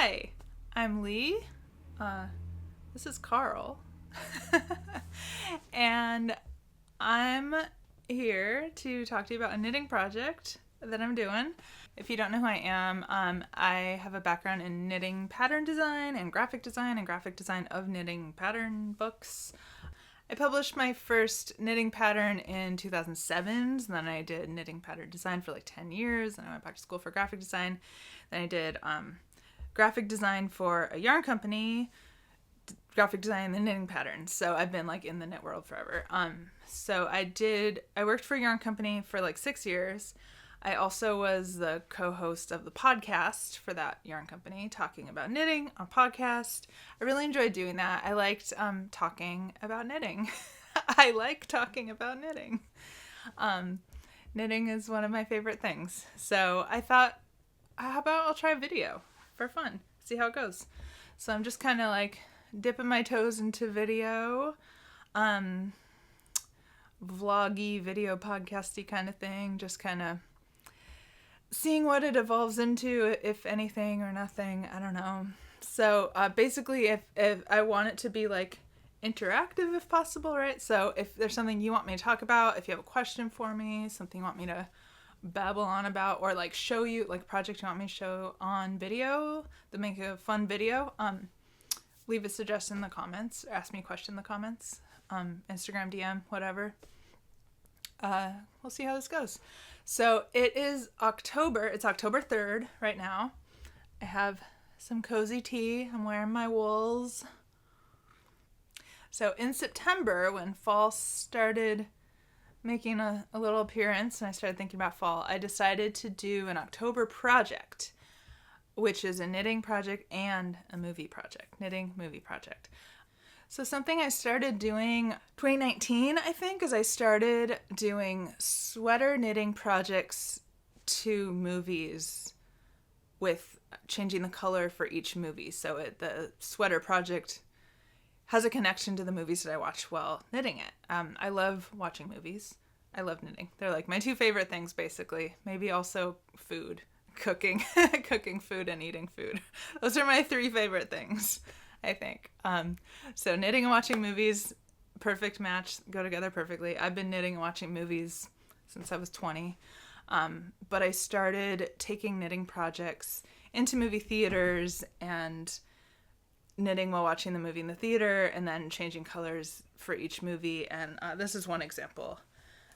Hi, I'm Lee. This is Carl. And I'm here to talk to you about a knitting project that I'm doing. If you don't know who I am, I have a background in knitting pattern design and graphic design of knitting pattern books. I published my first knitting pattern in 2007, and then I did knitting pattern design for like 10 years, and I went back to school for graphic design. Then I did graphic design for a yarn company, graphic design and knitting patterns. So I've been like in the knit world forever. So I worked for a yarn company for like 6 years. I also was the co-host of the podcast for that yarn company, talking about knitting on podcast. I really enjoyed doing that. I liked talking about knitting. I like talking about knitting. Knitting is one of my favorite things. So I thought, how about I'll try a video for fun, see how it goes. So I'm just kind of like dipping my toes into video, vloggy, video podcasty kind of thing, just kind of seeing what it evolves into, if anything or nothing, I don't know. So basically, if I want it to be like interactive if possible, right? So if there's something you want me to talk about, if you have a question for me, something you want me to babble on about, or like show you, like a project you want me to show on video, to make a fun video, leave a suggestion in the comments, or ask me a question in the comments, Instagram DM, whatever. We'll see how this goes. So it is October. It's October 3rd right now. I have some cozy tea. I'm wearing my wools. So in September, when fall started making a little appearance and I started thinking about fall, I decided to do an October project, which is a knitting project and a movie project. Knitting movie project. So something I started doing 2019, I think, is I started doing sweater knitting projects to movies with changing the color for each movie. So the sweater project has a connection to the movies that I watch while knitting it. I love watching movies. I love knitting. They're like my two favorite things, basically. Maybe also food, cooking, cooking food and eating food. Those are my three favorite things, I think. So knitting and watching movies, perfect match, go together perfectly. I've been knitting and watching movies since I was 20. But I started taking knitting projects into movie theaters and knitting while watching the movie in the theater, and then changing colors for each movie. And this is one example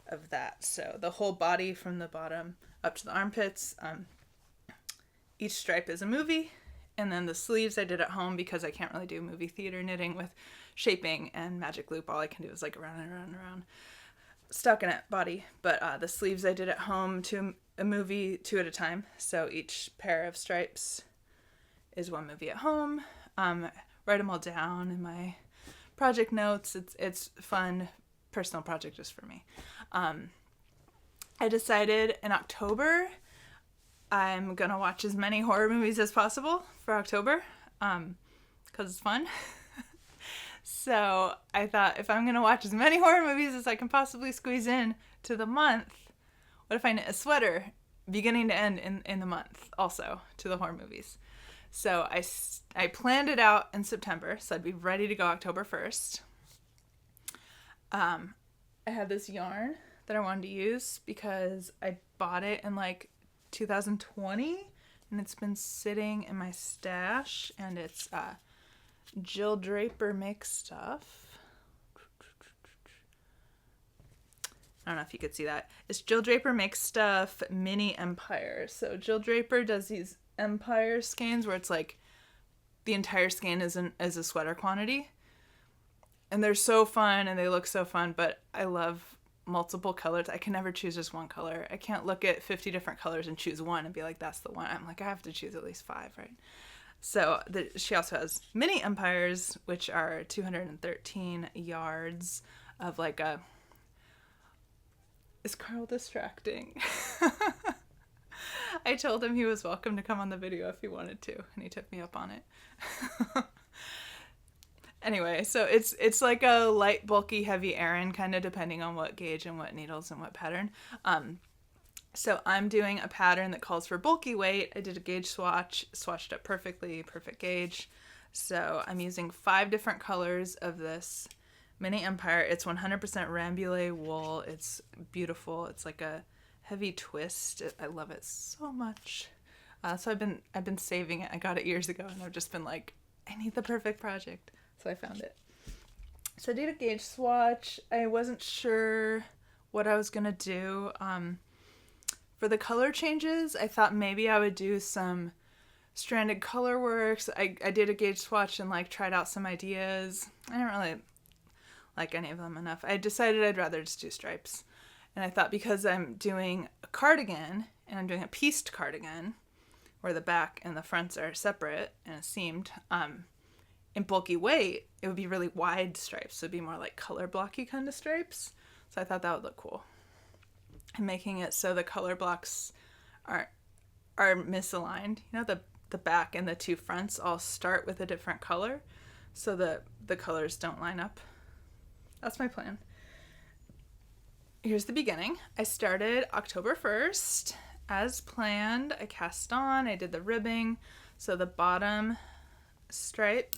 of that. So the whole body from the bottom up to the armpits, each stripe is a movie. And then the sleeves I did at home because I can't really do movie theater knitting with shaping and magic loop. All I can do is like around and around and around stockinette body. But the sleeves I did at home to a movie, 2 at a time. So each pair of stripes is one movie at home. Write them all down in my project notes. It's fun, personal project just for me. I decided in October I'm gonna watch as many horror movies as possible for October, because it's fun. So I thought, if I'm gonna watch as many horror movies as I can possibly squeeze in to the month, what if I knit a sweater beginning to end in the month also to the horror movies? So I planned it out in September, so I'd be ready to go October 1st. I had this yarn that I wanted to use because I bought it in like 2020, and it's been sitting in my stash, and it's Jill Draper Makes Stuff. I don't know if you could see that. It's Jill Draper Makes Stuff Mini Empire. So Jill Draper does these empire skeins where it's like the entire skein is a sweater quantity, and they're so fun and they look so fun. But I love multiple colors. I can never choose just one color. I can't look at 50 different colors and choose one and be like, that's the one. I'm like, I have to choose at least 5, right? So she also has mini empires, which are 213 yards of like a... Is Carl distracting? I told him he was welcome to come on the video if he wanted to, and he took me up on it. Anyway, so it's like a light, bulky, heavy Aran, kind of depending on what gauge and what needles and what pattern. So I'm doing a pattern that calls for bulky weight. I did a gauge swatch, swatched up perfectly, perfect gauge. So I'm using 5 different colors of this Mini Empire. It's 100% Rambouillet wool. It's beautiful. It's like a heavy twist. I love it so much. So I've been saving it. I got it years ago, and I've just been like, I need the perfect project. So I found it. So I did a gauge swatch. I wasn't sure what I was gonna do. For the color changes, I thought maybe I would do some stranded color works. I did a gauge swatch and like tried out some ideas. I didn't really like any of them enough. I decided I'd rather just do stripes. And I thought because I'm doing a cardigan and I'm doing a pieced cardigan where the back and the fronts are separate and seamed, in bulky weight, it would be really wide stripes. So it'd be more like color blocky kind of stripes. So I thought that would look cool. I'm making it so the color blocks are misaligned. You know, the back and the 2 fronts all start with a different color so that the colors don't line up. That's my plan. Here's the beginning. I started October 1st as planned. I cast on, I did the ribbing. So the bottom stripe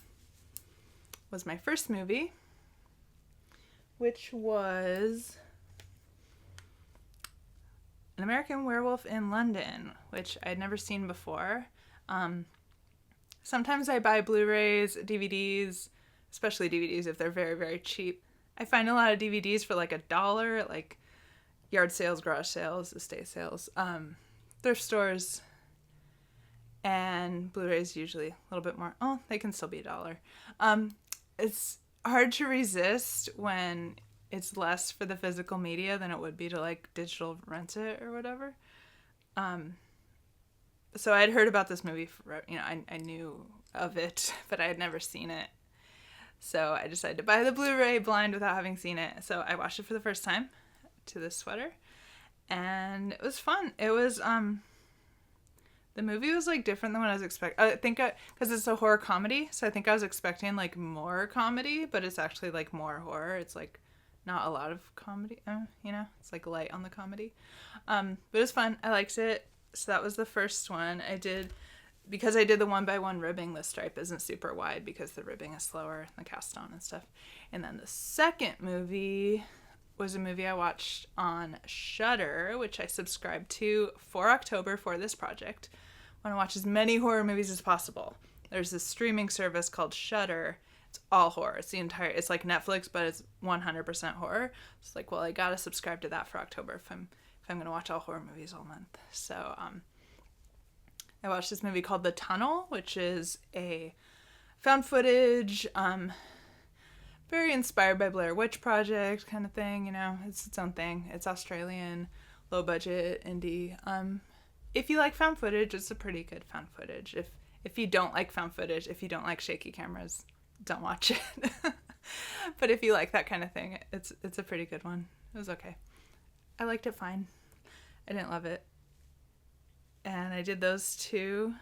was my first movie, which was An American Werewolf in London, which I'd never seen before. Sometimes I buy Blu-rays, DVDs, especially DVDs if they're very, very cheap. I find a lot of DVDs for like $1 at like yard sales, garage sales, estate sales, thrift stores, and Blu-rays usually a little bit more. Oh, they can still be $1. It's hard to resist when it's less for the physical media than it would be to like digital rent it or whatever. So I had heard about this movie, I knew of it, but I had never seen it. So I decided to buy the Blu-ray blind without having seen it. So I watched it for the first time to this sweater, and it was fun. It was, the movie was like different than what I was expecting. I think because it's a horror comedy, so I think I was expecting like more comedy, but it's actually like more horror. It's like not a lot of comedy, it's like light on the comedy. But it was fun. I liked it. So that was the first one I did. Because I did the 1x1 ribbing, the stripe isn't super wide because the ribbing is slower, the cast on and stuff. And then the second movie was a movie I watched on Shudder, which I subscribed to for October for this project. I want to watch as many horror movies as possible. There's this streaming service called Shudder. It's all horror. It's like Netflix, but it's 100% horror. It's like, well, I gotta subscribe to that for October if I'm gonna watch all horror movies all month. So I watched this movie called The Tunnel, which is a found footage, very inspired by Blair Witch Project kind of thing, it's its own thing. It's Australian, low budget, indie. If you like found footage, it's a pretty good found footage. If you don't like found footage, if you don't like shaky cameras, don't watch it. But if you like that kind of thing, it's a pretty good one. It was okay. I liked it fine. I didn't love it. And I did those 2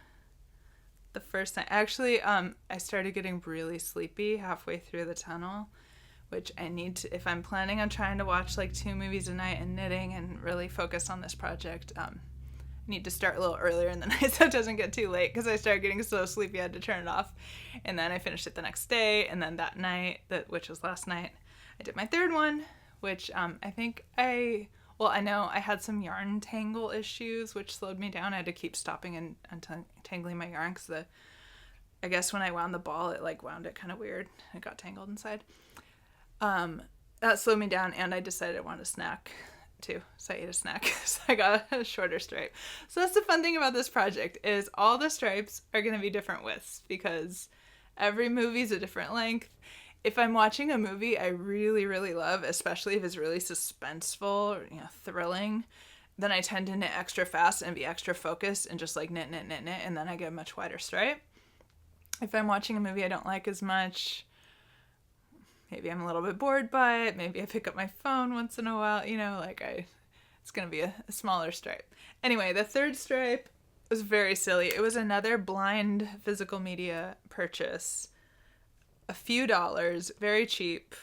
the first time. Actually, I started getting really sleepy halfway through The Tunnel, which I need to, if I'm planning on trying to watch like 2 movies a night and knitting and really focus on this project, I need to start a little earlier in the night so it doesn't get too late, because I started getting so sleepy I had to turn it off. And then I finished it the next day, and then that night, which was last night, I did my third one, which I know I had some yarn tangle issues, which slowed me down. I had to keep stopping and untangling my yarn because I guess when I wound the ball, it like wound it kind of weird. It got tangled inside. That slowed me down, and I decided I wanted a snack too. So I ate a snack. So I got a shorter stripe. So that's the fun thing about this project is all the stripes are going to be different widths because every movie's a different length. If I'm watching a movie I really, really love, especially if it's really suspenseful or, thrilling, then I tend to knit extra fast and be extra focused and just like knit, and then I get a much wider stripe. If I'm watching a movie I don't like as much, maybe I'm a little bit bored by it, maybe I pick up my phone once in a while, it's going to be a smaller stripe. Anyway, the third stripe was very silly. It was another blind physical media purchase. A few dollars, very cheap.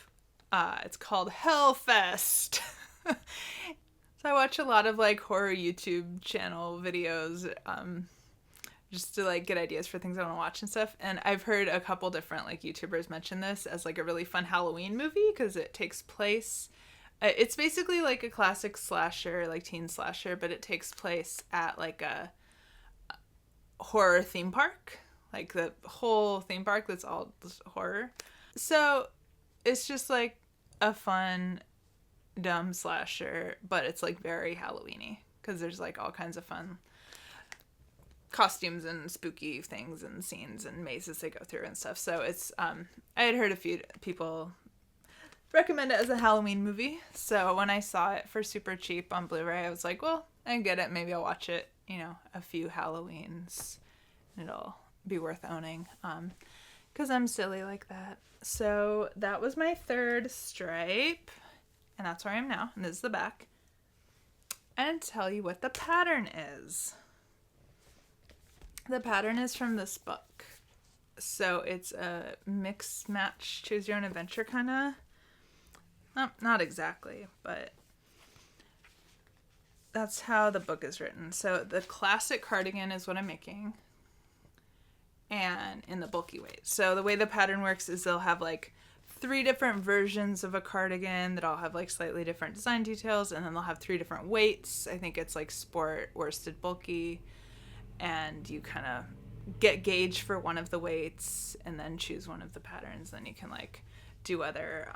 It's called Hellfest. So So I watch a lot of like horror YouTube channel videos, just to like get ideas for things I want to watch and stuff. And I've heard a couple different like YouTubers mention this as like a really fun Halloween movie because it takes place. It's basically like a classic slasher, like teen slasher, but it takes place at like a horror theme park, like the whole theme park that's all horror. So it's just like a fun, dumb slasher, but it's like very Halloween-y because there's like all kinds of fun costumes and spooky things and scenes and mazes they go through and stuff. So it's I had heard a few people recommend it as a Halloween movie. So when I saw it for super cheap on Blu-ray, I was like, well, I get it. Maybe I'll watch it, a few Halloweens. It'll be worth owning. Because I'm silly like that. So that was my third stripe. And that's where I am now. And this is the back. And tell you what the pattern is. The pattern is from this book. So it's a mix match, choose your own adventure kind of. Not exactly, but that's how the book is written. So the classic cardigan is what I'm making. And in the bulky weight. So the way the pattern works is they'll have like 3 different versions of a cardigan that all have like slightly different design details, and then they'll have 3 different weights. I think it's like sport, worsted, bulky, and you kind of get gauge for one of the weights and then choose one of the patterns. Then you can like do other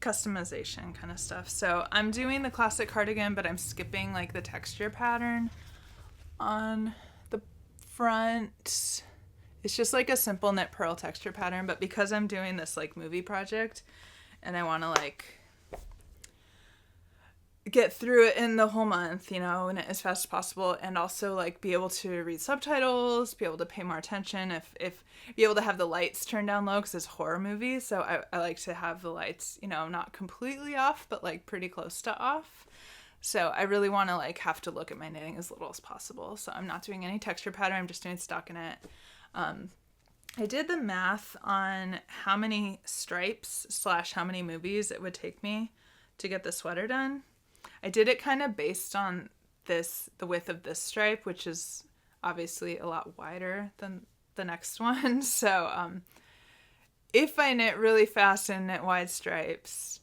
customization kind of stuff. So I'm doing the classic cardigan, but I'm skipping like the texture pattern on the front. It's just like a simple knit purl texture pattern, but because I'm doing this like movie project and I want to like get through it in the whole month, and as fast as possible, and also like be able to read subtitles, be able to pay more attention, if be able to have the lights turned down low because it's horror movies, so I like to have the lights, not completely off, but like pretty close to off. So I really want to like have to look at my knitting as little as possible. So I'm not doing any texture pattern. I'm just doing stockinette. I did the math on how many stripes / how many movies it would take me to get the sweater done. I did it kind of based on the width of this stripe, which is obviously a lot wider than the next one. So if I knit really fast and knit wide stripes,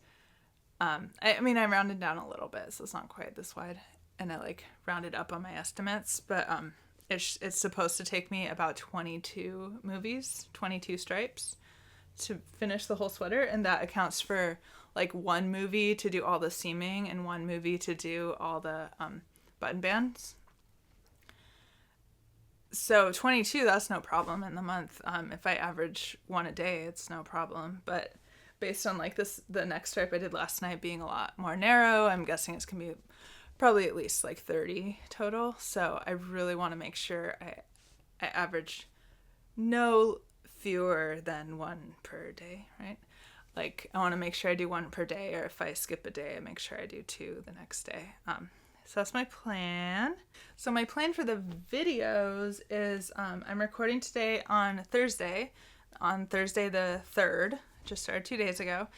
I mean, I rounded down a little bit, so it's not quite this wide, and I like rounded up on my estimates, but it's supposed to take me about 22 movies, 22 stripes to finish the whole sweater, and that accounts for like 1 movie to do all the seaming and 1 movie to do all the button bands. So 22, that's no problem in the month. If I average 1 a day, it's no problem. But based on like the next stripe I did last night being a lot more narrow, I'm guessing it's gonna be probably at least like 30 total. So I really want to make sure I average no fewer than 1 per day, right? Like I want to make sure I do 1 per day, or if I skip a day, I make sure I do 2 the next day. So that's my plan. So my plan for the videos is I'm recording today on Thursday the 3rd, just started 2 days ago.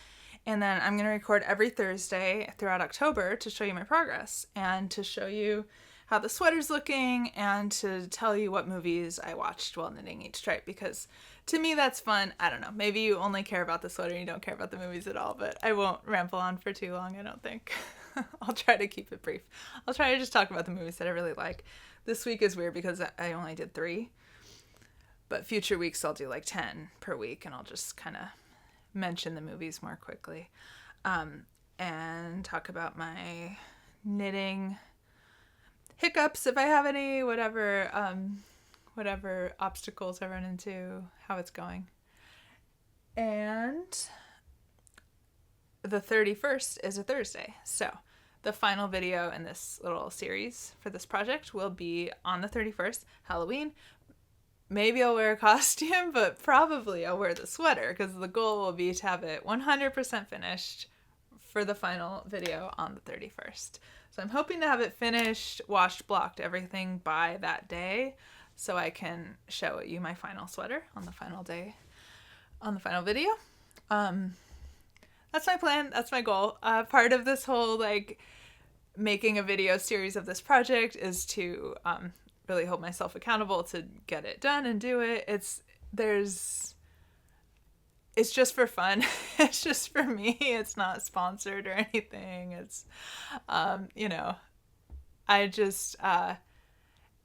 And then I'm going to record every Thursday throughout October to show you my progress and to show you how the sweater's looking and to tell you what movies I watched while knitting each stripe, because to me that's fun. I don't know, maybe you only care about the sweater and you don't care about the movies at all, but I won't ramble on for too long, I don't think. I'll try to keep it brief. I'll try to just talk about the movies that I really like. This week is weird because I only did 3, but future weeks I'll do like 10 per week, and I'll just kind of mention the movies more quickly, and talk about my knitting hiccups if I have any, whatever obstacles I run into, how it's going. And the 31st is a Thursday, so the final video in this little series for this project will be on the 31st, Halloween. Maybe I'll wear a costume, but probably I'll wear the sweater because the goal will be to have it 100% finished for the final video on the 31st. So I'm hoping to have it finished, washed, blocked, everything by that day so I can show you my final sweater on the final day, on the final video. That's my plan. That's my goal. Part of this whole like making a video series of this project is to really hold myself accountable to get it done and do it. It's just for fun. It's just for me. It's not sponsored or anything. It's you know, I just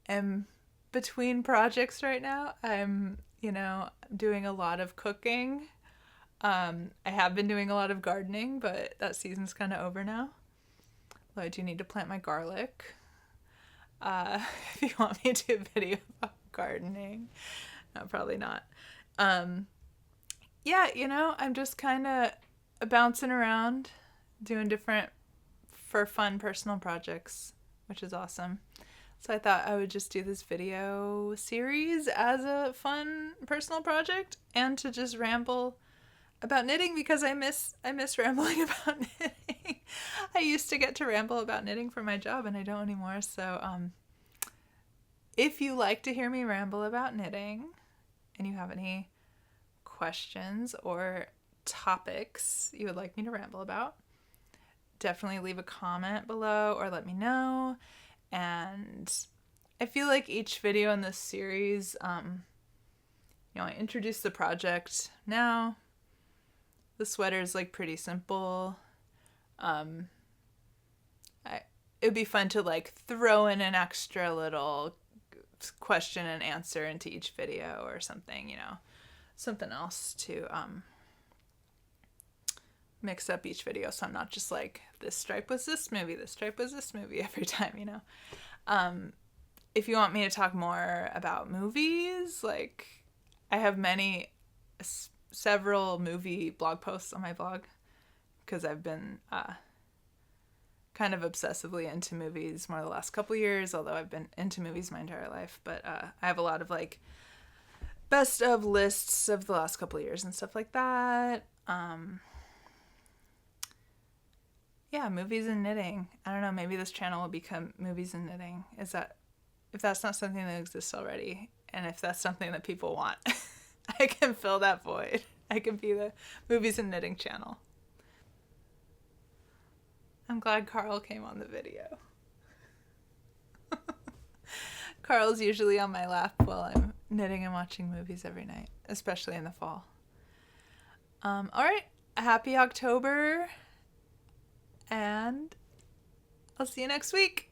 am between projects right now. I'm, doing a lot of cooking. I have been doing a lot of gardening, but that season's kind of over now. Although I do need to plant my garlic. If you want me to do a video about gardening, no, probably not. Yeah, I'm just kind of bouncing around, doing different for fun personal projects, which is awesome. So I thought I would just do this video series as a fun personal project and to just ramble about knitting because I miss rambling about knitting. I used to get to ramble about knitting for my job and I don't anymore. So if you like to hear me ramble about knitting and you have any questions or topics you would like me to ramble about, definitely leave a comment below or let me know. And I feel like each video in this series, I introduce the project now. The sweater is like pretty simple. It would be fun to like throw in an extra little question and answer into each video or something, something else to mix up each video, so I'm not just like, this stripe was this movie every time, If you want me to talk more about movies, like I have several movie blog posts on my blog because I've been kind of obsessively into movies more the last couple years, although I've been into movies my entire life. But I have a lot of like best of lists of the last couple years and stuff like that. Yeah, movies and knitting. I don't know, maybe this channel will become movies and knitting. If that's not something that exists already, and if that's something that people want, I can fill that void. I can be the movies and knitting channel. I'm glad Carl came on the video. Carl's usually on my lap while I'm knitting and watching movies every night, especially in the fall. All right, happy October, and I'll see you next week.